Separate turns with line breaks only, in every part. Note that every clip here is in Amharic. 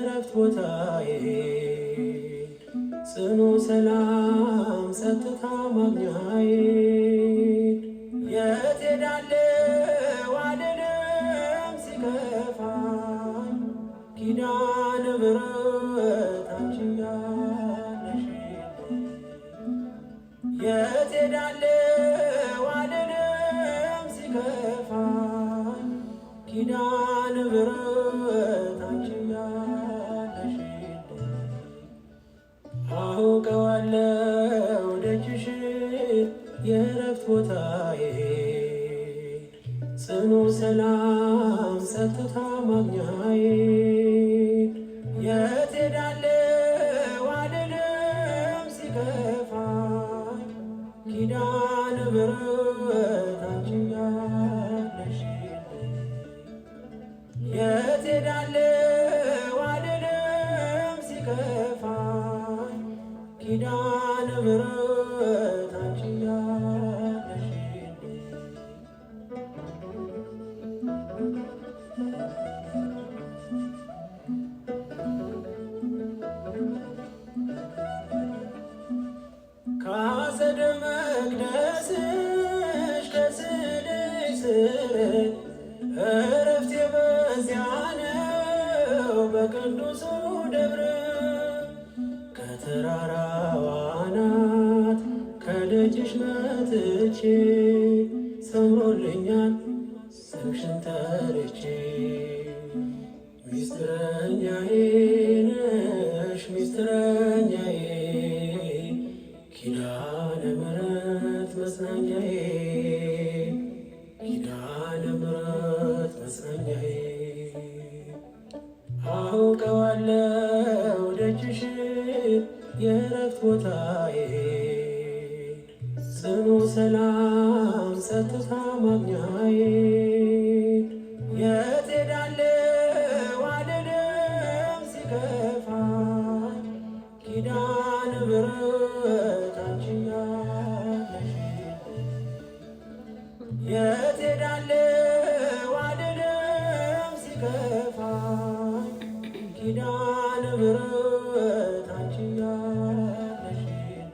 የእረፍት ቦታዬ ጽኑ ሰላም ጸጥታ ማግኛዬ የት ሄዳለሁ አልልም ሲከፋኝ ኪዳነ ምሕረት አንቺ ያለሽልኝ የት ሄዳለሁ አልልም ሲከፋኝ ኪዳነ ምሕረት አንቺ ያለሽልኝ አውቀዋለሁ ደጅሽን የእረፍት ቦታዬ ጽኑ ሰላም ጸጥታ ማግኛዬ የት ሄዳለሁ አልልም ሲከፋኝ ኪዳነ ምሕረት አንቺ ያለሽልኝ የት ሄዳለሁ አልልም ሲከፋኝ ኪዳነ ምሕረት አንቺ ያለሽልኝ ከአጸደ መቅደስሽ ከስዕልሽ ስር እረፍቴ በዚያ ነው በቅዱሱ ደብረ ከተራራው አናት ከደጅሽ መጥቼ ሰምሮልኛል ስምሽን ጠርቼ ሚስጥረኛዬ ነሽ ሚስጥረኛዬ ኪዳነ ምሕረት መጽናኛዬ ኪዳነ ምሕረት መጽናኛዬ አውቀዋለሁ ደጅሽን የእረፍት ቦታዬ ጽኑ ሰላም ጸጥታ ማግኛዬ የት ሄዳለሁ አልልም ሲከፋኝ ኪዳነ ምሕረት አንቺ ያለሽልኝ የት ሄዳለሁ አልልም ሲከፋኝ ኪዳነ ምሕረት አንቺ ያለሽልኝ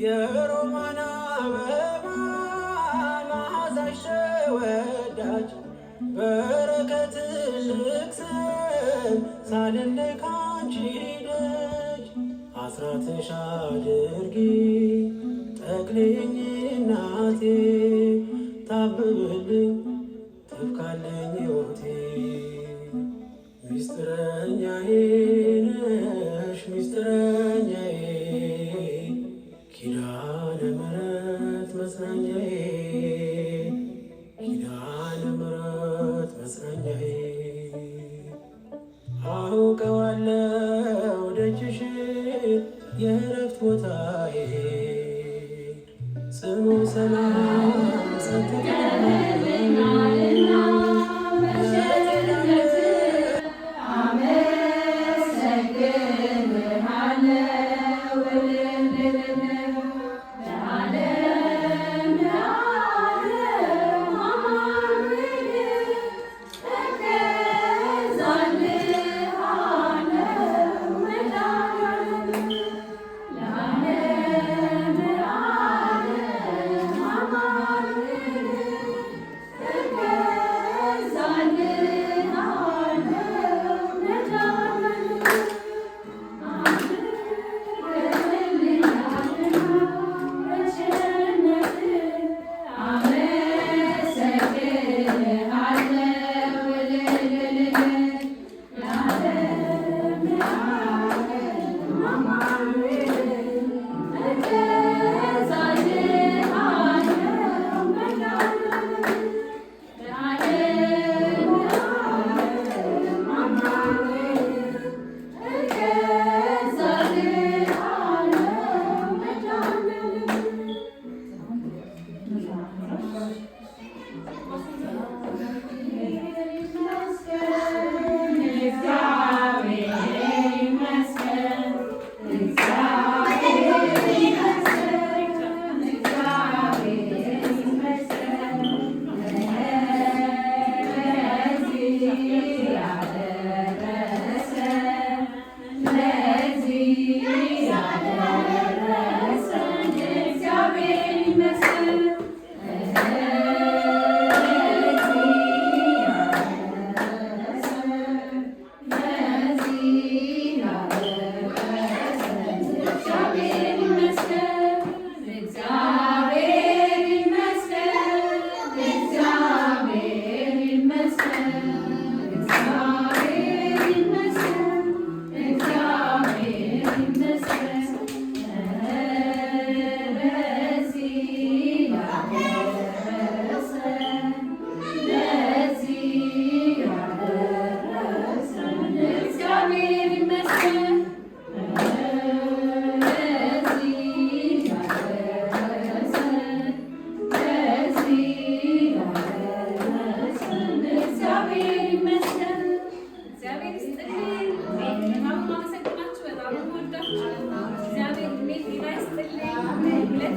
የሮማን አበባ መዓዛሽ ተወዳጅ በረከትሽ ልክሰን ሳልለይ ካንቺ ደጅ አስራትሽ አድርጊ ጠቅልኝ እናቴ ታብብልኝ ትብካልኝ ሕይወቴ ሚስጥረኛዬ ነሽ ሚስጥረኛዬ ኪዳነ ምሕረት መጽናኛዬ ኪዳነ ምሕረት መጽናኛዬ አውቀዋለሁ ደጅሽን የእረፍት ቦታዬ ጽኑ ሰላም ጸጥታ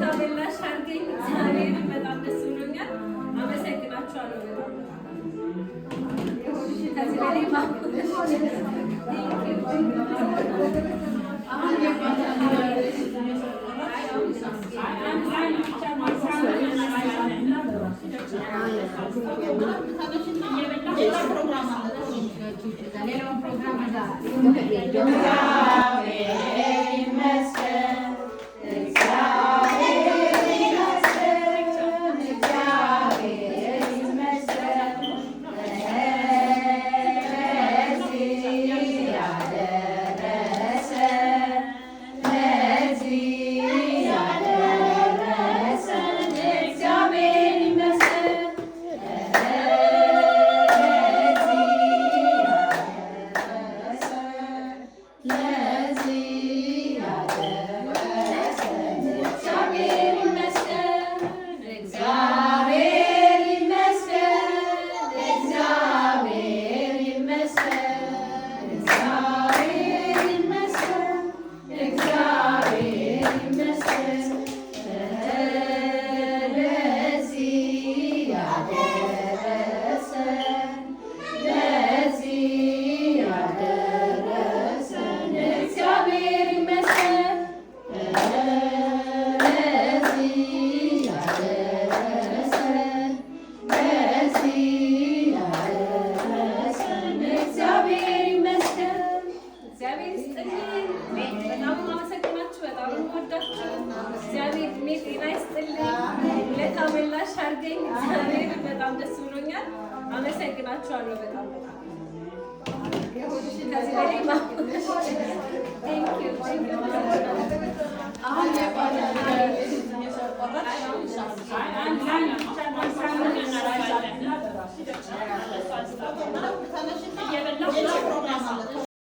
ለታ በላሽ አድርገኝ። እግዚአብሔር በጣም ደስ ብሎኛል። አመሰግናችኋለሁ በጣም ከዚህ በላይ በጣም ደስ ብሎኛል። አመሰግናችኋለሁ በጣም ከዚህ በላይ